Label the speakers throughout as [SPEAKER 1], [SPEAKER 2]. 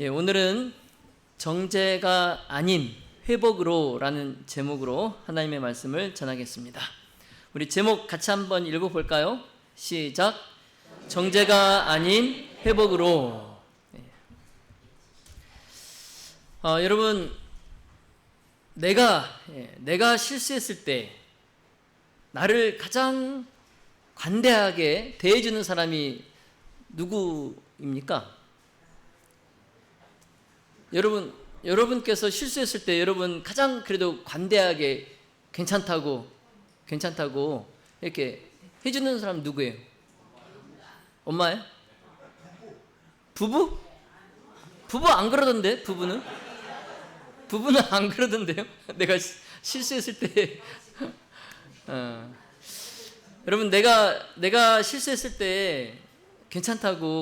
[SPEAKER 1] 오늘은 정죄가 아닌 회복으로라는 제목으로 하나님의 말씀을 전하겠습니다. 우리 제목 같이 한번 읽어볼까요? 시작. 정죄가 아닌 회복으로. 여러분, 내가 실수했을 때 나를 가장 관대하게 대해주는 사람이 누구입니까? 여러분께서 실수했을 때 여러분 가장 그래도 관대하게 괜찮다고 이렇게 해주는 사람 누구예요? 엄마예요? 부부? 부부 안 그러던데, 부부는 안 그러던데요? 내가 실수했을 때 여러분, 내가 실수했을 때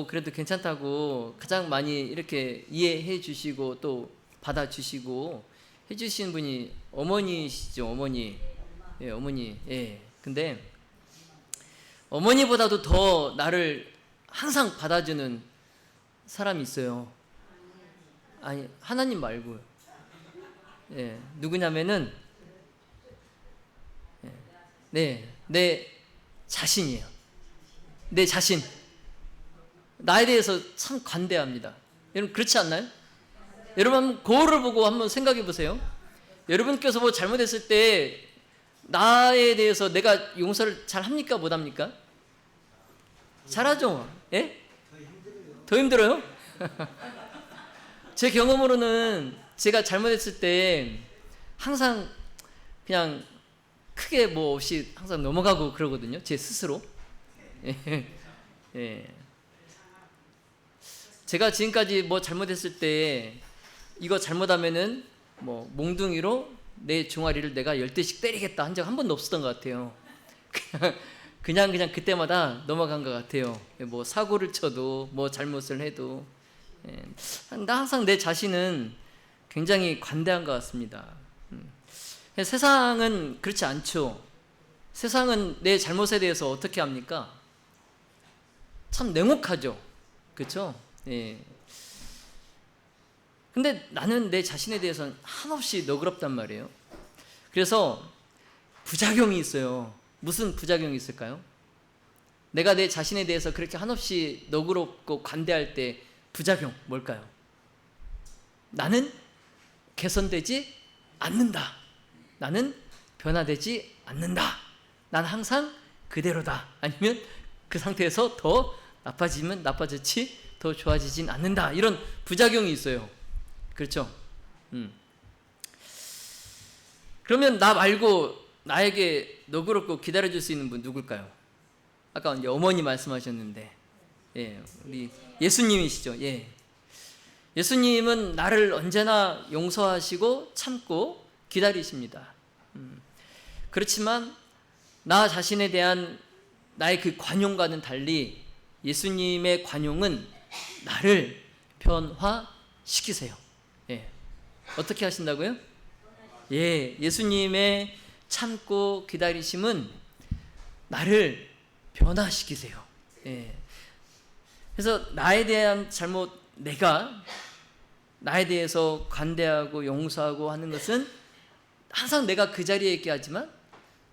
[SPEAKER 1] 그래도 괜찮다고 가장 많이 이렇게 이해해 주시고 또 받아주시고 해주시는 분이 어머니시죠, 어머니. 예, 어머니. 예. 근데 어머니보다도 더 나를 항상 받아주는 사람이 있어요. 아니, 하나님 말고요. 예, 누구냐면은, 내 자신이에요. 내 자신. 나에 대해서 참 관대합니다. 여러분, 그렇지 않나요? 여러분, 거울을 보고 한번 생각해 보세요. 여러분께서 뭐 잘못했을 때 나에 대해서 내가 용서를 잘 합니까? 못 합니까? 잘하죠? 예? 더 힘들어요? 제 경험으로는 제가 잘못했을 때 항상 그냥 크게 뭐 없이 항상 넘어가고 그러거든요. 제 스스로. 예. 제가 지금까지 뭐 잘못했을 때 이거 잘못하면은 뭐 몽둥이로 내 종아리를 내가 10대씩 때리겠다 한 적 한 번도 없었던 것 같아요. 그냥 그때마다 넘어간 것 같아요. 뭐 사고를 쳐도 뭐 잘못을 해도. 나 항상 내 자신은 굉장히 관대한 것 같습니다. 세상은 그렇지 않죠. 세상은 내 잘못에 대해서 어떻게 합니까? 참 냉혹하죠. 그렇죠? 예. 근데 나는 내 자신에 대해서는 한없이 너그럽단 말이에요. 그래서 부작용이 있어요. 무슨 부작용이 있을까요? 내가 내 자신에 대해서 그렇게 한없이 너그럽고 관대할 때 부작용 뭘까요? 나는 개선되지 않는다. 나는 변화되지 않는다. 난 항상 그대로다. 아니면 그 상태에서 더 나빠지면 나빠졌지 더 좋아지진 않는다. 이런 부작용이 있어요. 그렇죠? 그러면 나 말고 나에게 너그럽고 기다려줄 수 있는 분 누굴까요? 아까 이제 어머니 말씀하셨는데, 예, 우리 예수님이시죠. 예. 예수님은 나를 언제나 용서하시고 참고 기다리십니다. 그렇지만 나 자신에 대한 나의 그 관용과는 달리 예수님의 관용은 나를 변화시키세요. 예. 어떻게 하신다고요? 예, 예수님의 참고 기다리심은 나를 변화시키세요. 예. 그래서 나에 대한 잘못, 내가 나에 대해서 관대하고 용서하고 하는 것은 항상 내가 그 자리에 있게 하지만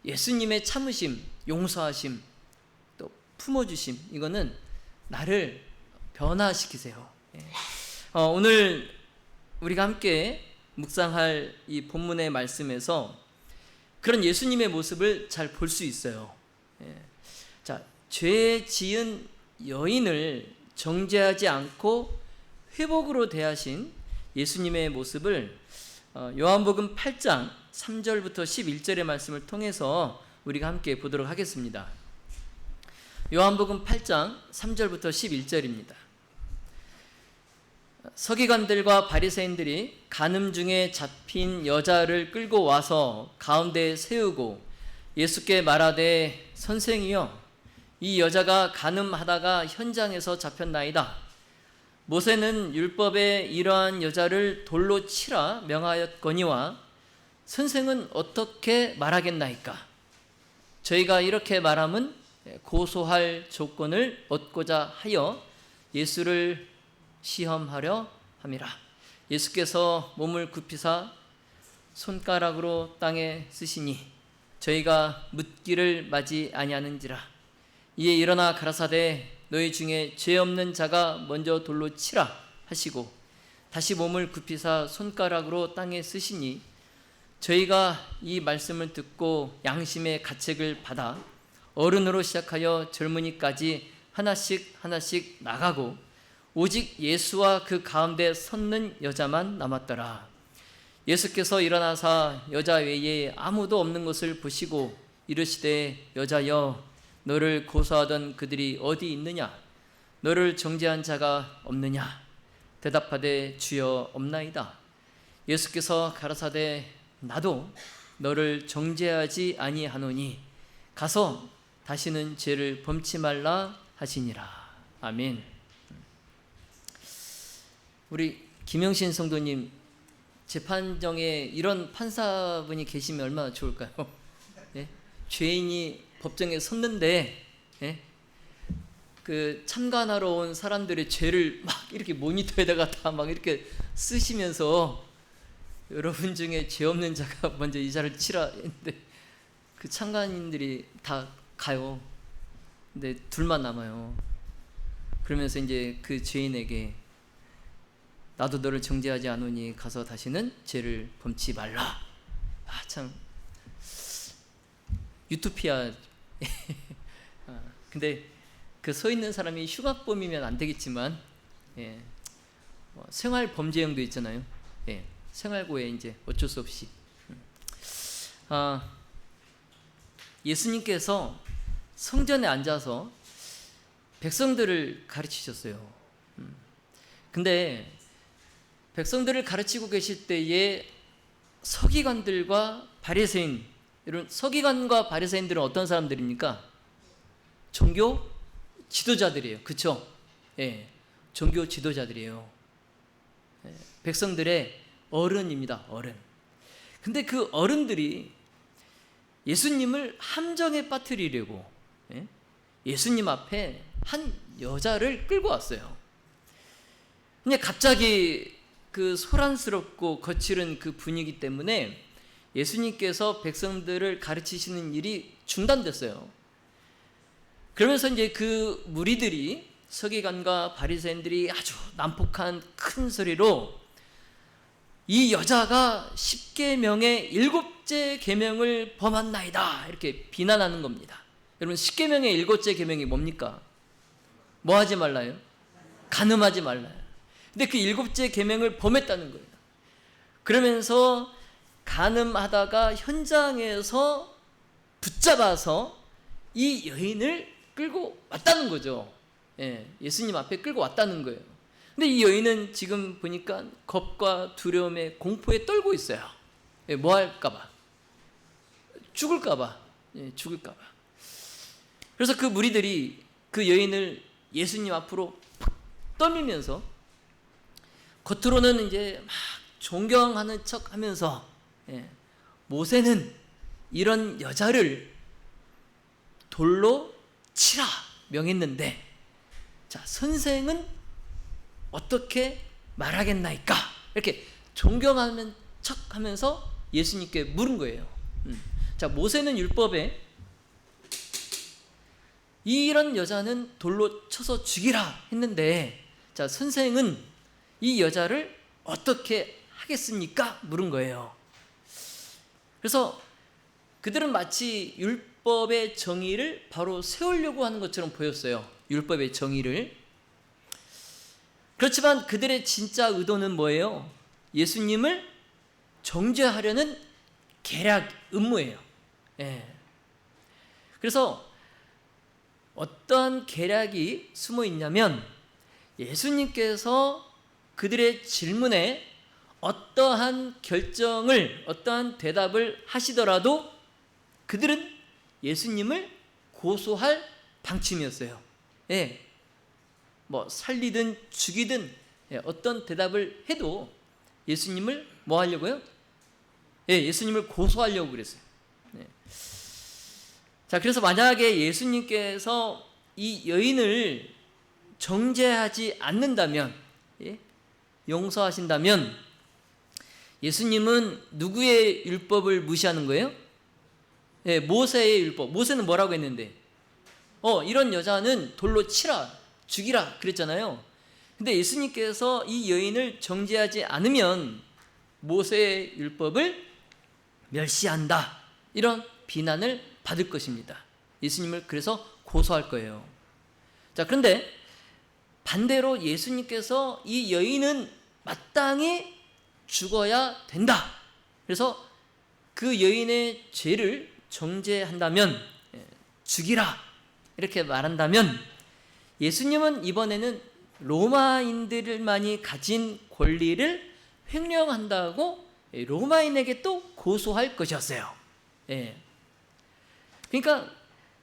[SPEAKER 1] 예수님의 참으심, 용서하심, 또 품어주심, 이거는 나를 변화시키세요. 예. 오늘 우리가 함께 묵상할 이 본문의 말씀에서 그런 예수님의 모습을 잘 볼 수 있어요. 예. 자, 죄 지은 여인을 정죄하지 않고 회복으로 대하신 예수님의 모습을 요한복음 8장 3절부터 11절의 말씀을 통해서 우리가 함께 보도록 하겠습니다. 요한복음 8장 3절부터 11절입니다. 서기관들과 바리새인들이 간음 중에 잡힌 여자를 끌고 와서 가운데에 세우고 예수께 말하되, 선생이여, 이 여자가 간음하다가 현장에서 잡혔나이다. 모세는 율법에 이러한 여자를 돌로 치라 명하였거니와 선생은 어떻게 말하겠나이까? 저희가 이렇게 말함은 고소할 조건을 얻고자 하여 예수를 시험하려 함이라. 예수께서 몸을 굽히사 손가락으로 땅에 쓰시니 저희가 묻기를 맞이 아니하는지라. 이에 일어나 가라사대 너희 중에 죄 없는 자가 먼저 돌로 치라 하시고 다시 몸을 굽히사 손가락으로 땅에 쓰시니 저희가 이 말씀을 듣고 양심의 가책을 받아 어른으로 시작하여 젊은이까지 하나씩 하나씩 나가고 오직 예수와 그 가운데 섰는 여자만 남았더라. 예수께서 일어나사 여자 외에 아무도 없는 것을 보시고 이르시되 여자여 너를 고소하던 그들이 어디 있느냐? 너를 정죄한 자가 없느냐? 대답하되 주여 없나이다. 예수께서 가라사대 나도 너를 정죄하지 아니하노니 가서 다시는 죄를 범치 말라 하시니라. 아멘. 우리 김영신 성도님 재판정에 이런 판사분이 계시면 얼마나 좋을까요? 예? 죄인이 법정에 섰는데 예? 그 참관하러 온 사람들의 죄를 막 이렇게 모니터에다가 다 막 이렇게 쓰시면서 여러분 중에 죄 없는 자가 먼저 이자를 치라 했는데 그 참관인들이 다 가요. 근데 둘만 남아요. 그러면서 이제 그 죄인에게 나도 너를 정죄하지 않으니 가서 다시는 죄를 범치 말라. 아, 참 유토피아. 근데 그 서 있는 사람이 흉악범이면 안 되겠지만 예, 생활 범죄형도 있잖아요. 예, 생활고에 이제 어쩔 수 없이 예수님께서 성전에 앉아서 백성들을 가르치셨어요. 근데 백성들을 가르치고 계실 때에 서기관들과 바리새인, 이런 서기관과 바리새인들은 어떤 사람들입니까? 종교 지도자들이에요. 그렇죠? 예, 종교 지도자들이에요. 예, 백성들의 어른입니다. 어른. 근데 그 어른들이 예수님을 함정에 빠뜨리려고 예수님 앞에 한 여자를 끌고 왔어요. 근데 갑자기 그 소란스럽고 거칠은 그 분위기 때문에 예수님께서 백성들을 가르치시는 일이 중단됐어요. 그러면서 이제 그 무리들이 서기관과 바리새인들이 아주 난폭한 큰 소리로 이 여자가 10계명의 7째 계명을 범한나이다 이렇게 비난하는 겁니다. 여러분 10계명의 7째 계명이 뭡니까? 뭐 하지 말라요? 간음하지 말라요. 근데 그 7째 계명을 범했다는 거예요. 그러면서 간음하다가 현장에서 붙잡아서 이 여인을 끌고 왔다는 거죠. 예, 예수님 앞에 끌고 왔다는 거예요. 근데 이 여인은 지금 보니까 겁과 두려움에 공포에 떨고 있어요. 예, 뭐 할까봐? 죽을까봐. 예, 죽을까봐. 그래서 그 무리들이 그 여인을 예수님 앞으로 팍 떠밀면서 겉으로는 이제 막 존경하는 척 하면서 예, 모세는 이런 여자를 돌로 치라 명했는데 자 선생은 어떻게 말하겠나이까? 이렇게 존경하는 척 하면서 예수님께 물은 거예요. 자 모세는 율법에 이런 여자는 돌로 쳐서 죽이라 했는데 자 선생은 이 여자를 어떻게 하겠습니까? 물은 거예요. 그래서 그들은 마치 율법의 정의를 바로 세우려고 하는 것처럼 보였어요. 율법의 정의를. 그렇지만 그들의 진짜 의도는 뭐예요? 예수님을 정죄하려는 계략, 음모예요. 예. 그래서 어떤 계략이 숨어 있냐면 예수님께서 그들의 질문에 어떠한 결정을, 어떠한 대답을 하시더라도 그들은 예수님을 고소할 방침이었어요. 예. 뭐 살리든 죽이든 어떤 대답을 해도 예수님을 뭐 하려고요? 예, 예수님을 고소하려고 그랬어요. 네. 자, 그래서 만약에 예수님께서 이 여인을 정죄하지 않는다면, 예? 용서하신다면 예수님은 누구의 율법을 무시하는 거예요? 네, 모세의 율법. 모세는 뭐라고 했는데? 이런 여자는 돌로 치라, 죽이라 그랬잖아요. 근데 예수님께서 이 여인을 정죄하지 않으면 모세의 율법을 멸시한다, 이런 비난을 받을 것입니다. 예수님을 그래서 고소할 거예요. 자, 그런데 반대로 예수님께서 이 여인은 마땅히 죽어야 된다, 그래서 그 여인의 죄를 정죄한다면, 죽이라 이렇게 말한다면, 예수님은 이번에는 로마인들만이 가진 권리를 횡령한다고 로마인에게 또 고소할 것이었어요. 그러니까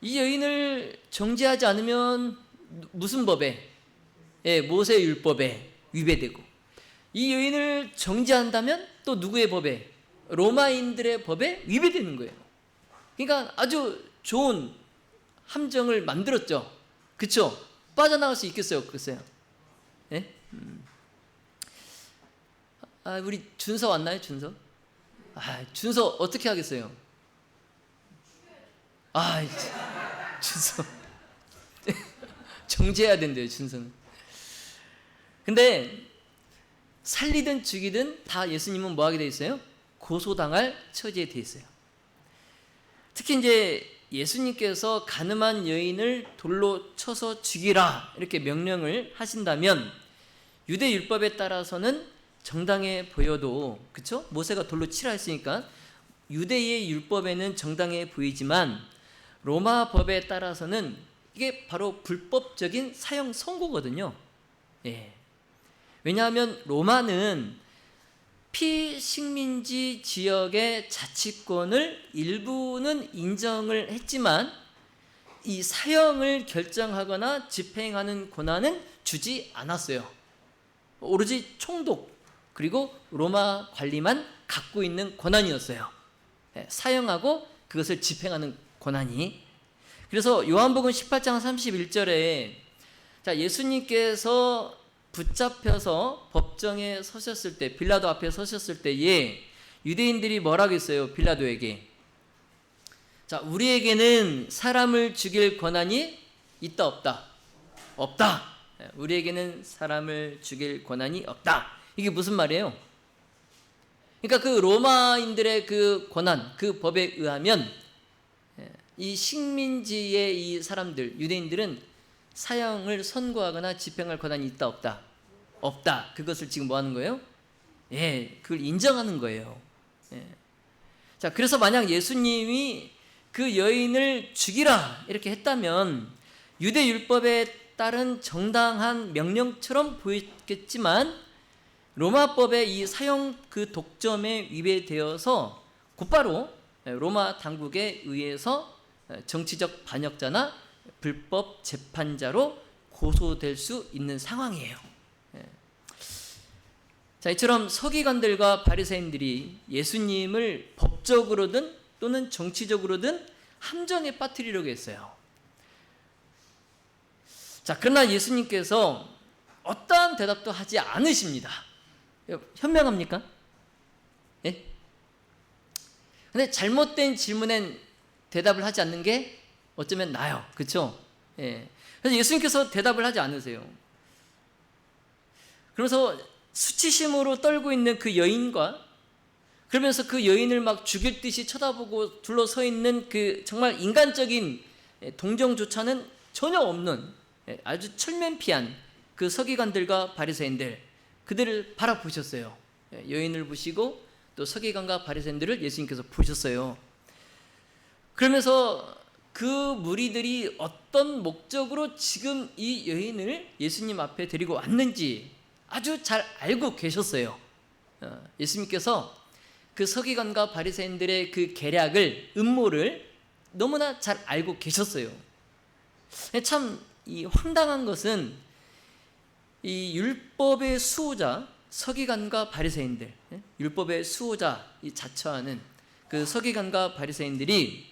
[SPEAKER 1] 이 여인을 정죄하지 않으면 무슨 법에? 모세 율법에 위배되고, 이 여인을 정죄한다면 또 누구의 법에? 로마인들의 법에 위배되는 거예요. 그러니까 아주 좋은 함정을 만들었죠. 그쵸? 빠져나갈 수 있겠어요, 글쎄요? 우리 준서 왔나요, 준서? 준서 어떻게 하겠어요? 준서 정죄해야 된대요, 준서는. 근데 살리든 죽이든 다 예수님은 뭐 하게 돼 있어요? 고소당할 처지에 돼 있어요. 특히 이제 예수님께서 가늠한 여인을 돌로 쳐서 죽이라 이렇게 명령을 하신다면, 유대 율법에 따라서는 정당해 보여도, 그쵸? 모세가 돌로 치라 했으니까 유대의 율법에는 정당해 보이지만 로마 법에 따라서는 이게 바로 불법적인 사형 선고거든요. 왜냐하면 로마는 피식민지 지역의 자치권을 일부는 인정을 했지만 이 사형을 결정하거나 집행하는 권한은 주지 않았어요. 오로지 총독 그리고 로마 관리만 갖고 있는 권한이었어요. 사형하고 그것을 집행하는 권한이. 그래서 요한복음 18장 31절에 예수님께서 붙잡혀서 법정에 서셨을 때, 빌라도 앞에 서셨을 때에 유대인들이 뭐라고 했어요? 빌라도에게, 우리에게는 사람을 죽일 권한이 있다 없다? 없다. 우리에게는 사람을 죽일 권한이 없다. 이게 무슨 말이에요? 그러니까 그 로마인들의 그 권한, 그 법에 의하면 이 식민지의 이 사람들, 유대인들은 사형을 선고하거나 집행할 권한이 있다 없다? 없다. 그것을 지금 뭐 하는 거예요? 그걸 인정하는 거예요. 그래서 만약 예수님이 그 여인을 죽이라 이렇게 했다면 유대 율법에 따른 정당한 명령처럼 보였겠지만 로마법의 이 사형 그 독점에 위배되어서 곧바로 로마 당국에 의해서 정치적 반역자나 불법 재판자로 고소될 수 있는 상황이에요. 이처럼 서기관들과 바리새인들이 예수님을 법적으로든 또는 정치적으로든 함정에 빠뜨리려고 했어요. 그러나 예수님께서 어떠한 대답도 하지 않으십니다. 현명합니까? 근데 잘못된 질문엔 대답을 하지 않는 게 어쩌면 나아요. 그렇죠? 그래서 예수님께서 대답을 하지 않으세요. 그래서 수치심으로 떨고 있는 그 여인과, 그러면서 그 여인을 막 죽일 듯이 쳐다보고 둘러서 있는 그 정말 인간적인 동정조차는 전혀 없는 아주 철면피한 그 서기관들과 바리새인들, 그들을 바라보셨어요. 여인을 보시고 또 서기관과 바리새인들을 예수님께서 보셨어요. 그러면서 그 무리들이 어떤 목적으로 지금 이 여인을 예수님 앞에 데리고 왔는지 아주 잘 알고 계셨어요. 예수님께서 그 서기관과 바리새인들의 그 계략을, 음모를 너무나 잘 알고 계셨어요. 참 이 황당한 것은 이 율법의 수호자 서기관과 바리새인들, 율법의 수호자 이 자처하는 그 서기관과 바리새인들이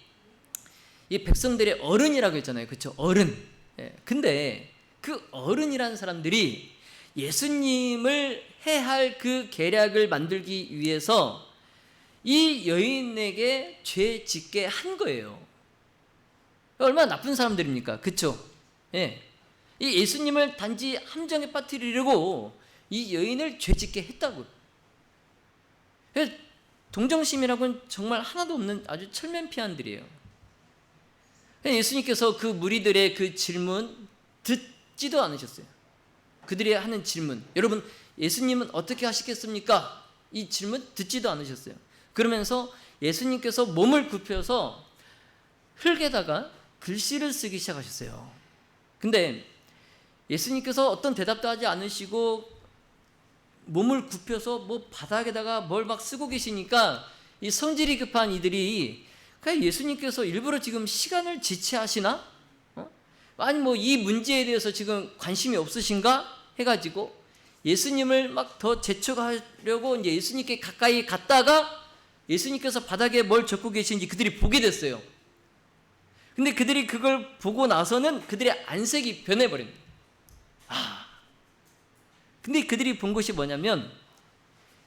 [SPEAKER 1] 이 백성들의 어른이라고 했잖아요. 그렇죠? 어른. 근데 그 어른이라는 사람들이 예수님을 해할 그 계략을 만들기 위해서 이 여인에게 죄 짓게 한 거예요. 얼마나 나쁜 사람들입니까? 그쵸? 예. 이 예수님을 단지 함정에 빠뜨리려고 이 여인을 죄 짓게 했다고요. 동정심이라고는 정말 하나도 없는 아주 철면피한들이에요. 예수님께서 그 무리들의 그 질문 듣지도 않으셨어요. 그들이 하는 질문, 여러분 예수님은 어떻게 하시겠습니까? 이 질문 듣지도 않으셨어요. 그러면서 예수님께서 몸을 굽혀서 흙에다가 글씨를 쓰기 시작하셨어요. 근데 예수님께서 어떤 대답도 하지 않으시고 몸을 굽혀서 뭐 바닥에다가 뭘 막 쓰고 계시니까 이 성질이 급한 이들이 그냥 예수님께서 일부러 지금 시간을 지체하시나? 아니 뭐 이 문제에 대해서 지금 관심이 없으신가? 해가지고 예수님을 막 더 재촉하려고 이제 예수님께 가까이 갔다가 예수님께서 바닥에 뭘 적고 계신지 그들이 보게 됐어요. 근데 그들이 그걸 보고 나서는 그들의 안색이 변해버립니다. 근데 그들이 본 것이 뭐냐면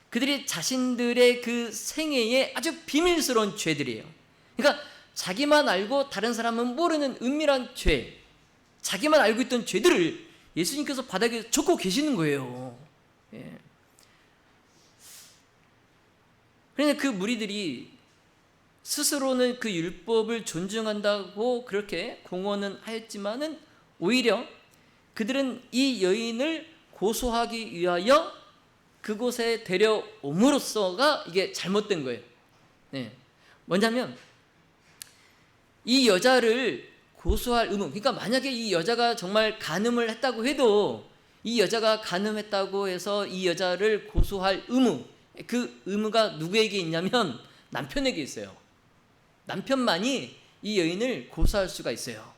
[SPEAKER 1] 그들이 자신들의 그 생애에 아주 비밀스러운 죄들이에요. 그러니까 자기만 알고 다른 사람은 모르는 은밀한 죄, 자기만 알고 있던 죄들을 예수님께서 바닥에 적고 계시는 거예요. 예. 그러니까 그 무리들이 스스로는 그 율법을 존중한다고 그렇게 공언은 하였지만은 오히려 그들은 이 여인을 고소하기 위하여 그곳에 데려옴으로써가 이게 잘못된 거예요. 네. 뭐냐면 이 여자를 고소할 의무, 그러니까 만약에 이 여자가 정말 간음을 했다고 해도 이 여자가 간음했다고 해서 이 여자를 고소할 의무, 그 의무가 누구에게 있냐면 남편에게 있어요. 남편만이 이 여인을 고소할 수가 있어요.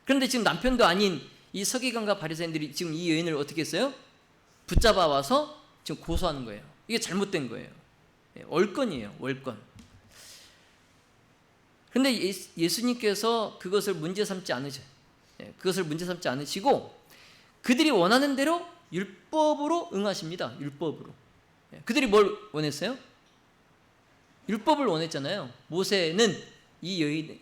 [SPEAKER 1] 그런데 지금 남편도 아닌 이 서기관과 바리새인들이 지금 이 여인을 어떻게 했어요? 붙잡아 와서 지금 고소하는 거예요. 이게 잘못된 거예요. 월권이에요, 월권. 그런데 예수님께서 그것을 문제 삼지 않으셔요. 그것을 문제 삼지 않으시고 그들이 원하는 대로 율법으로 응하십니다. 율법으로. 그들이 뭘 원했어요? 율법을 원했잖아요. 모세는 이 여인,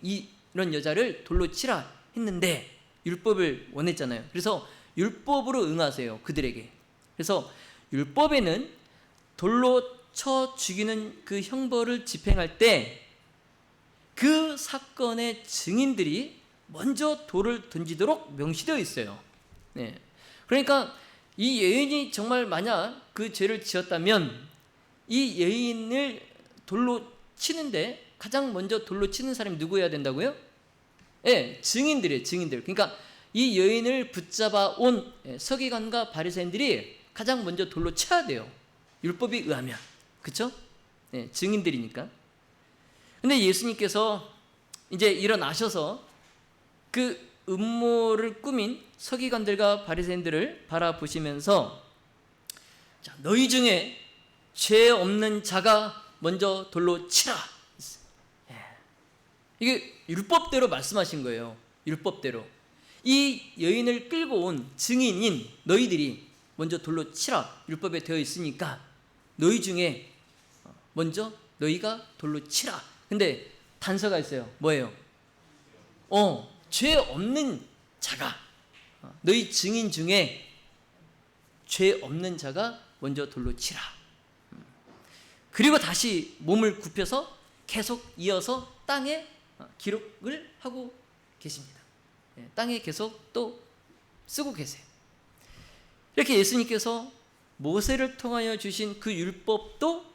[SPEAKER 1] 이런 여자를 돌로 치라 했는데 율법을 원했잖아요. 그래서 율법으로 응하세요. 그들에게. 그래서 율법에는 돌로 쳐 죽이는 그 형벌을 집행할 때 그 사건의 증인들이 먼저 돌을 던지도록 명시되어 있어요. 네. 그러니까 이 여인이 정말 만약 그 죄를 지었다면 이 여인을 돌로 치는데 가장 먼저 돌로 치는 사람이 누구여야 된다고요? 네, 증인들이에요. 증인들. 그러니까 이 여인을 붙잡아 온 서기관과 바리새인들이 가장 먼저 돌로 쳐야 돼요. 율법에 의하면. 그렇죠? 네, 증인들이니까. 근데 예수님께서 이제 일어나셔서 그 음모를 꾸민 서기관들과 바리새인들을 바라보시면서 자, 너희 중에 죄 없는 자가 먼저 돌로 치라. 이게 율법대로 말씀하신 거예요. 율법대로. 이 여인을 끌고 온 증인인 너희들이 먼저 돌로 치라. 율법에 되어 있으니까 너희 중에 먼저 너희가 돌로 치라. 근데 단서가 있어요. 뭐예요? 죄 없는 자가, 너희 증인 중에 죄 없는 자가 먼저 돌로 치라. 그리고 다시 몸을 굽혀서 계속 이어서 땅에 기록을 하고 계십니다. 땅에 계속 또 쓰고 계세요. 이렇게 예수님께서 모세를 통하여 주신 그 율법도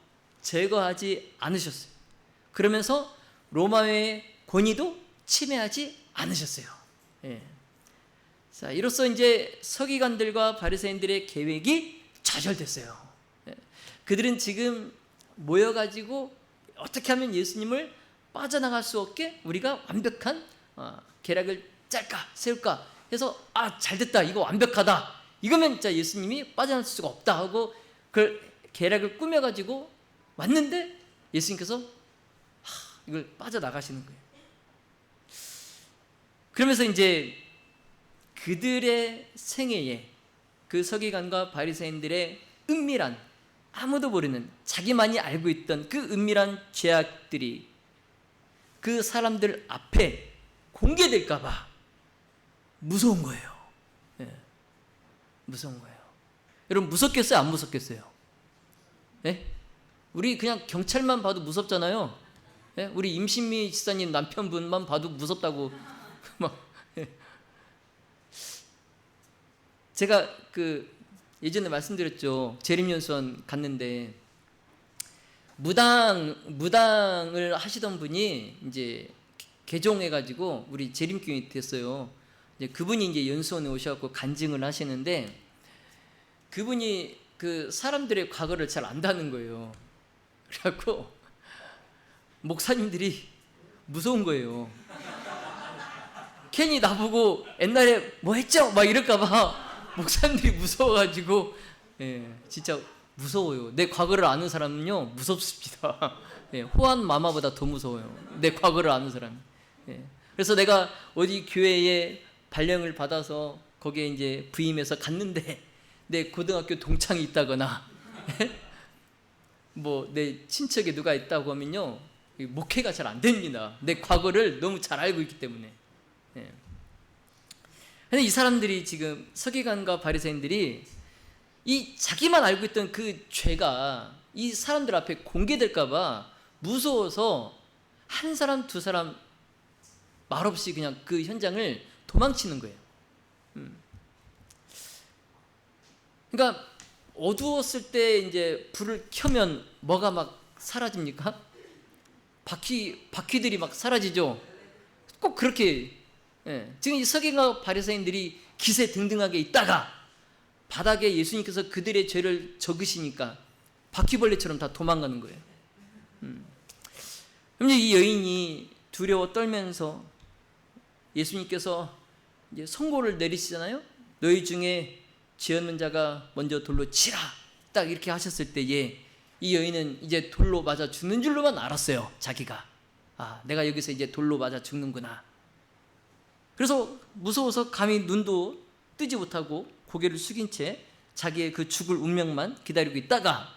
[SPEAKER 1] 제거하지 않으셨어요. 그러면서 로마의 권위도 침해하지 않으셨어요. 자, 이로써 이제 서기관들과 바리새인들의 계획이 좌절됐어요. 그들은 지금 모여가지고 어떻게 하면 예수님을 빠져나갈 수 없게 우리가 완벽한 계략을 짤까 세울까 해서 잘됐다, 이거 완벽하다, 이거면 진짜 예수님이 빠져나갈 수가 없다 하고 그 계략을 꾸며가지고 왔는데 예수님께서 이걸 빠져나가시는 거예요. 그러면서 이제 그들의 생애에 그 서기관과 바리새인들의 은밀한, 아무도 모르는, 자기만이 알고 있던 그 은밀한 죄악들이 그 사람들 앞에 공개될까 봐 무서운 거예요. 예, 무서운 거예요. 여러분 무섭겠어요? 안 무섭겠어요? 예? 우리 그냥 경찰만 봐도 무섭잖아요. 예? 우리 임신미 지사님 남편분만 봐도 무섭다고 막. 예. 제가 예전에 말씀드렸죠. 재림연수원 갔는데 무당을 하시던 분이 이제 개종해가지고 우리 재림교인이 됐어요. 이제 그분이 이제 연수원에 오셔갖고 간증을 하시는데 그분이 그 사람들의 과거를 잘 안다는 거예요. 그래갖고 목사님들이 무서운 거예요. 괜히 나보고 옛날에 뭐 했죠? 막 이럴까봐 목사님들이 무서워가지고, 예, 진짜 무서워요. 내 과거를 아는 사람은요 무섭습니다. 예, 호환 마마보다 더 무서워요. 내 과거를 아는 사람. 예, 그래서 내가 어디 교회에 발령을 받아서 거기에 이제 부임해서 갔는데 내 고등학교 동창이 있다거나 뭐 내 친척에 누가 있다고 하면요 목회가 잘 안 됩니다. 내 과거를 너무 잘 알고 있기 때문에. 예. 근데 이 사람들이 지금 서기관과 바리새인들이 이 자기만 알고 있던 그 죄가 이 사람들 앞에 공개될까 봐 무서워서 한 사람 두 사람 말없이 그냥 그 현장을 도망치는 거예요. 그러니까 어두웠을 때 이제 불을 켜면 뭐가 막 사라집니까? 바퀴들이 막 사라지죠. 꼭 그렇게. 예. 지금 이 서기관과 바리새인들이 기세등등하게 있다가 바닥에 예수님께서 그들의 죄를 적으시니까 바퀴벌레처럼 다 도망가는 거예요. 그럼 이 여인이 두려워 떨면서 예수님께서 이제 선고를 내리시잖아요. 너희 중에 죄 없는 자가 먼저 돌로 치라, 딱 이렇게 하셨을 때에 이 여인은 이제 돌로 맞아 죽는 줄로만 알았어요. 자기가 내가 여기서 이제 돌로 맞아 죽는구나. 그래서 무서워서 감히 눈도 뜨지 못하고 고개를 숙인 채 자기의 그 죽을 운명만 기다리고 있다가,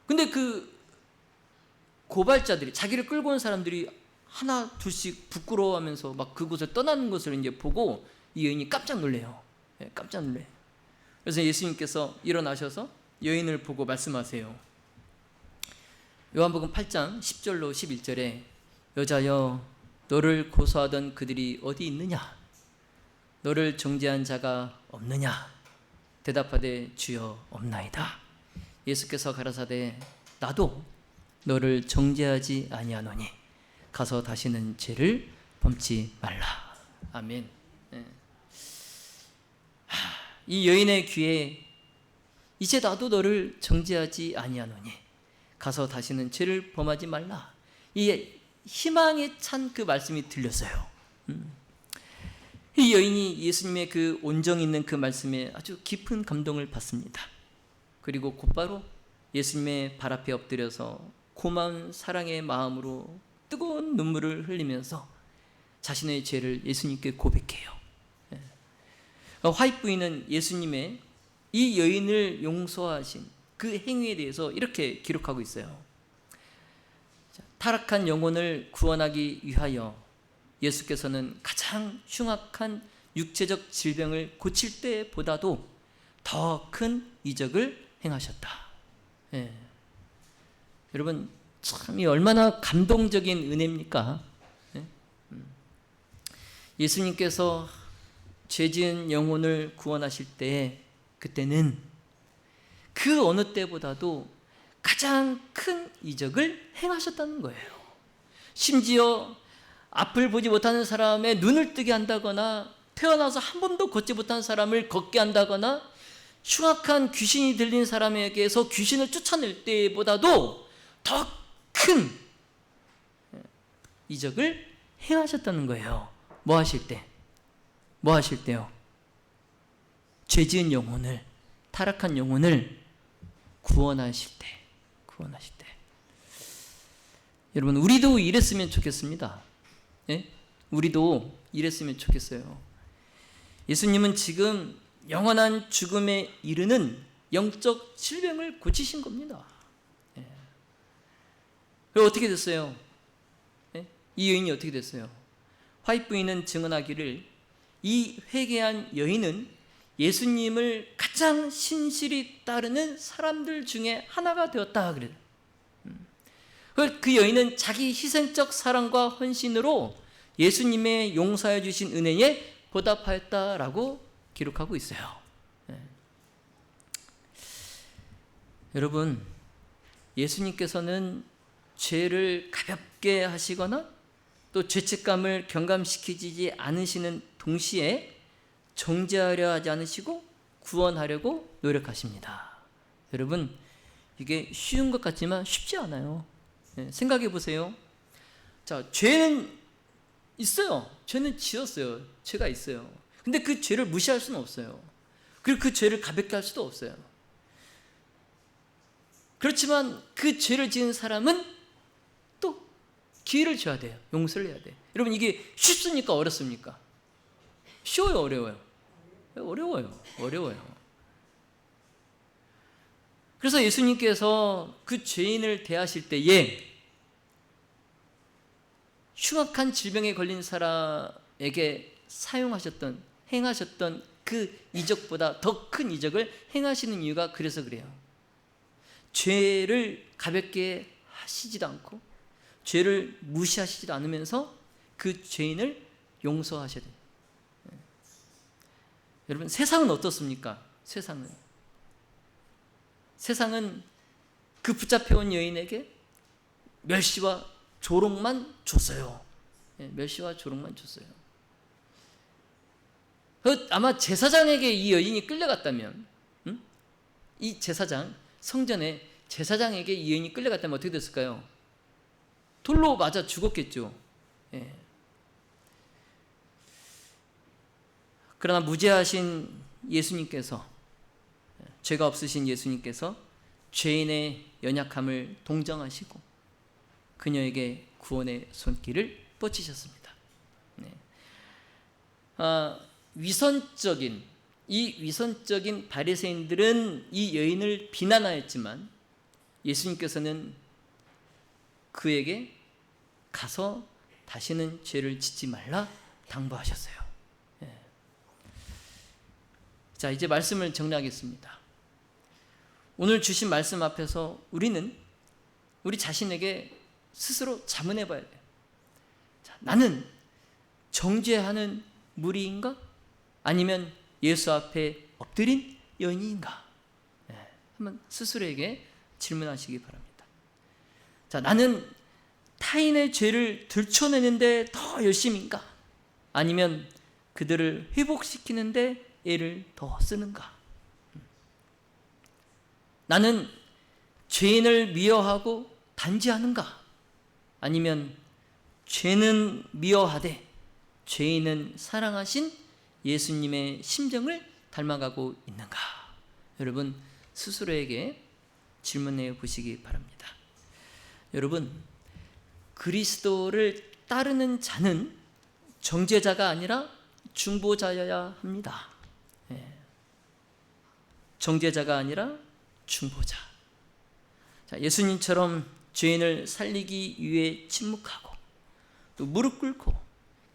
[SPEAKER 1] 근데 그 고발자들이, 자기를 끌고 온 사람들이 하나 둘씩 부끄러워하면서 막 그곳을 떠나는 것을 이제 보고 이 여인이 깜짝 놀래요. 예, 깜짝 놀래. 그래서 예수님께서 일어나셔서 여인을 보고 말씀하세요. 요한복음 8장 10절로 11절에 여자여 너를 고소하던 그들이 어디 있느냐? 너를 정죄한 자가 없느냐? 대답하되 주여 없나이다. 예수께서 가라사대 나도 너를 정죄하지 아니하노니 가서 다시는 죄를 범치 말라. 아멘. 네. 이 여인의 귀에 이제 나도 너를 정죄하지 아니하노니 가서 다시는 죄를 범하지 말라. 이 희망에 찬 그 말씀이 들렸어요. 이 여인이 예수님의 그 온정 있는 그 말씀에 아주 깊은 감동을 받습니다. 그리고 곧바로 예수님의 발 앞에 엎드려서 고마운 사랑의 마음으로 뜨거운 눈물을 흘리면서 자신의 죄를 예수님께 고백해요. 화입 부인은 예수님의 이 여인을 용서하신 그 행위에 대해서 이렇게 기록하고 있어요. 타락한 영혼을 구원하기 위하여 예수께서는 가장 흉악한 육체적 질병을 고칠 때보다도 더 큰 이적을 행하셨다. 예. 여러분 참 이 얼마나 감동적인 은혜입니까? 예? 예수님께서 죄 지은 영혼을 구원하실 때 그때는 그 어느 때보다도 가장 큰 이적을 행하셨다는 거예요. 심지어 앞을 보지 못하는 사람의 눈을 뜨게 한다거나 태어나서 한 번도 걷지 못한 사람을 걷게 한다거나 흉악한 귀신이 들린 사람에게서 귀신을 쫓아낼 때보다도 더 큰 이적을 행하셨다는 거예요. 뭐 하실 때? 뭐 하실 때요? 죄 지은 영혼을, 타락한 영혼을 구원하실 때. 여러분 우리도 이랬으면 좋겠습니다. 예? 우리도 이랬으면 좋겠어요. 예수님은 지금 영원한 죽음에 이르는 영적 질병을 고치신 겁니다. 그리고 어떻게 됐어요? 이 여인이 어떻게 됐어요? 화이트 부인은 증언하기를 이 회개한 여인은 예수님을 가장 신실히 따르는 사람들 중에 하나가 되었다 그래요. 그 여인은 자기 희생적 사랑과 헌신으로 예수님의 용서해 주신 은혜에 보답하였다라고 기록하고 있어요. 여러분, 예수님께서는 죄를 가볍게 하시거나 또 죄책감을 경감시키지 않으시는 동시에 정죄하려 하지 않으시고 구원하려고 노력하십니다. 여러분, 이게 쉬운 것 같지만 쉽지 않아요. 생각해 보세요. 자, 죄는 있어요. 죄는 지었어요. 죄가 있어요. 근데 그 죄를 무시할 수는 없어요. 그리고 그 죄를 가볍게 할 수도 없어요. 그렇지만 그 죄를 지은 사람은 또 기회를 줘야 돼요. 용서를 해야 돼요. 여러분, 이게 쉽습니까? 어렵습니까? 쉬워요? 어려워요? 어려워요. 그래서 예수님께서 그 죄인을 대하실 때에 흉악한 질병에 걸린 사람에게 행하셨던 그 이적보다 더 큰 이적을 행하시는 이유가 그래서 그래요. 죄를 가볍게 하시지도 않고 죄를 무시하시지도 않으면서 그 죄인을 용서하셔야 돼요. 여러분, 세상은 어떻습니까? 세상은 그 붙잡혀온 여인에게 멸시와 조롱만 줬어요. 멸시와 조롱만 줬어요. 아마 제사장에게 이 여인이 끌려갔다면, 이 제사장, 성전에 제사장에게 이 여인이 끌려갔다면 어떻게 됐을까요? 돌로 맞아 죽었겠죠. 그러나 무죄하신 예수님께서, 죄가 없으신 예수님께서 죄인의 연약함을 동정하시고 그녀에게 구원의 손길을 뻗치셨습니다. 위선적인 바리새인들은 이 여인을 비난하였지만 예수님께서는 그에게 가서 다시는 죄를 짓지 말라 당부하셨어요. 자, 이제 말씀을 정리하겠습니다. 오늘 주신 말씀 앞에서 우리는 우리 자신에게 스스로 자문해 봐야 돼요. 자, 나는 정죄하는 무리인가? 아니면 예수 앞에 엎드린 여인인가? 한번 스스로에게 질문하시기 바랍니다. 자, 나는 타인의 죄를 들춰내는데 더 열심인가? 아니면 그들을 회복시키는데 애를 더 쓰는가? 나는 죄인을 미워하고 단죄하는가? 아니면 죄는 미워하되 죄인은 사랑하신 예수님의 심정을 닮아가고 있는가? 여러분, 스스로에게 질문해 보시기 바랍니다. 여러분, 그리스도를 따르는 자는 정죄자가 아니라 중보자여야 합니다. 정죄자가 아니라 중보자. 자, 예수님처럼 죄인을 살리기 위해 침묵하고 또 무릎 꿇고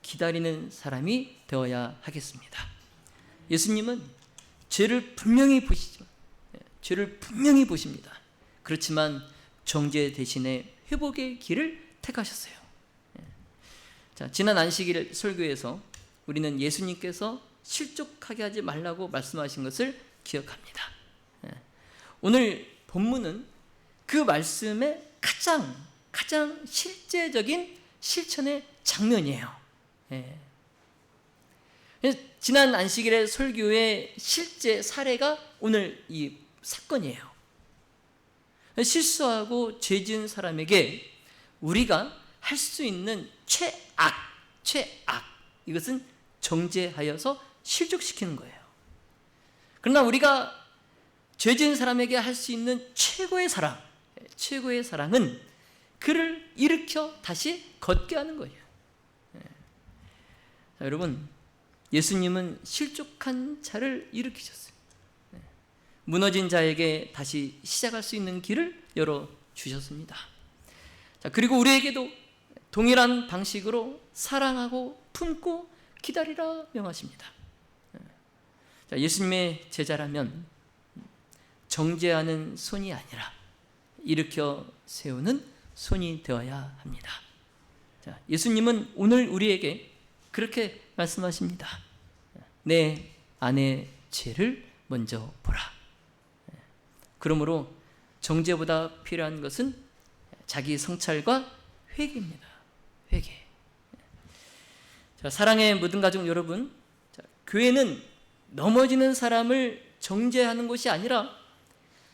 [SPEAKER 1] 기다리는 사람이 되어야 하겠습니다. 예수님은 죄를 분명히 보십니다. 그렇지만 정죄 대신에 회복의 길을 택하셨어요. 자, 지난 안식일 설교에서 우리는 예수님께서 실족하게 하지 말라고 말씀하신 것을 기억합니다. 오늘 본문은 그 말씀의 가장 실제적인 실천의 장면이에요. 지난 안식일의 설교의 실제 사례가 오늘 이 사건이에요. 실수하고 죄 지은 사람에게 우리가 할 수 있는 최악, 이것은 정죄하여서 실족시키는 거예요. 그러나 우리가 죄 지은 사람에게 할 수 있는 최고의 사랑은 그를 일으켜 다시 걷게 하는 거예요. 자, 여러분, 예수님은 실족한 자를 일으키셨어요. 무너진 자에게 다시 시작할 수 있는 길을 열어주셨습니다. 자, 그리고 우리에게도 동일한 방식으로 사랑하고 품고 기다리라 명하십니다. 자, 예수님의 제자라면 정죄하는 손이 아니라 일으켜 세우는 손이 되어야 합니다. 자, 예수님은 오늘 우리에게 그렇게 말씀하십니다. 내 안의 죄를 먼저 보라. 그러므로 정죄보다 필요한 것은 자기 성찰과 회개입니다. 회개. 자, 사랑의 모든 가족 여러분, 자, 교회는 넘어지는 사람을 정죄하는 것이 아니라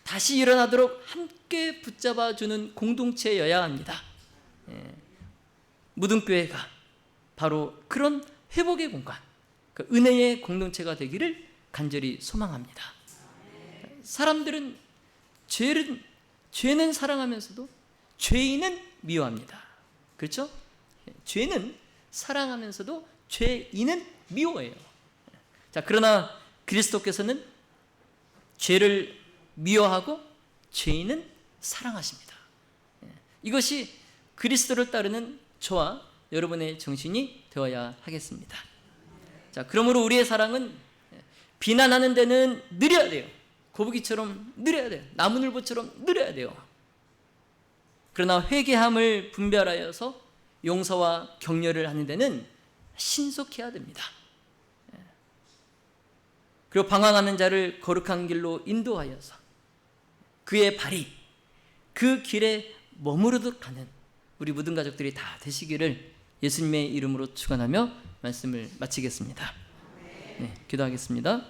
[SPEAKER 1] 다시 일어나도록 함께 붙잡아주는 공동체여야 합니다. 무등교회가 바로 그런 회복의 공간, 그 은혜의 공동체가 되기를 간절히 소망합니다. 사람들은 죄는 사랑하면서도 죄인은 미워합니다. 그렇죠? 죄는 사랑하면서도 죄인은 미워해요. 자, 그러나 그리스도께서는 죄를 미워하고 죄인은 사랑하십니다. 이것이 그리스도를 따르는 저와 여러분의 정신이 되어야 하겠습니다. 자, 그러므로 우리의 사랑은 비난하는 데는 느려야 돼요. 거북이처럼 느려야 돼요. 나무늘보처럼 느려야 돼요. 그러나 회개함을 분별하여서 용서와 격려를 하는 데는 신속해야 됩니다. 그리고 방황하는 자를 거룩한 길로 인도하여서 그의 발이 그 길에 머무르듯 가는 우리 모든 가족들이 다 되시기를 예수님의 이름으로 축원하며 말씀을 마치겠습니다. 네, 기도하겠습니다.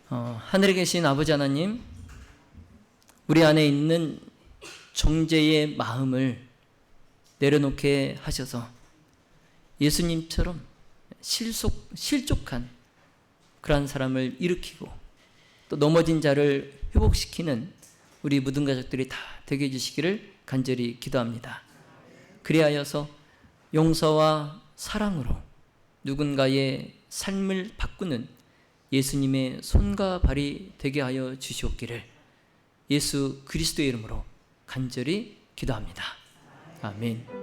[SPEAKER 1] 하늘에 계신 아버지 하나님, 우리 안에 있는 정죄의 마음을 내려놓게 하셔서 예수님처럼 실족한 그러한 사람을 일으키고 또 넘어진 자를 회복시키는 우리 모든 가족들이 다 되게 해주시기를 간절히 기도합니다. 그리하여서 용서와 사랑으로 누군가의 삶을 바꾸는 예수님의 손과 발이 되게 하여 주시옵기를 예수 그리스도의 이름으로 간절히 기도합니다. 아멘.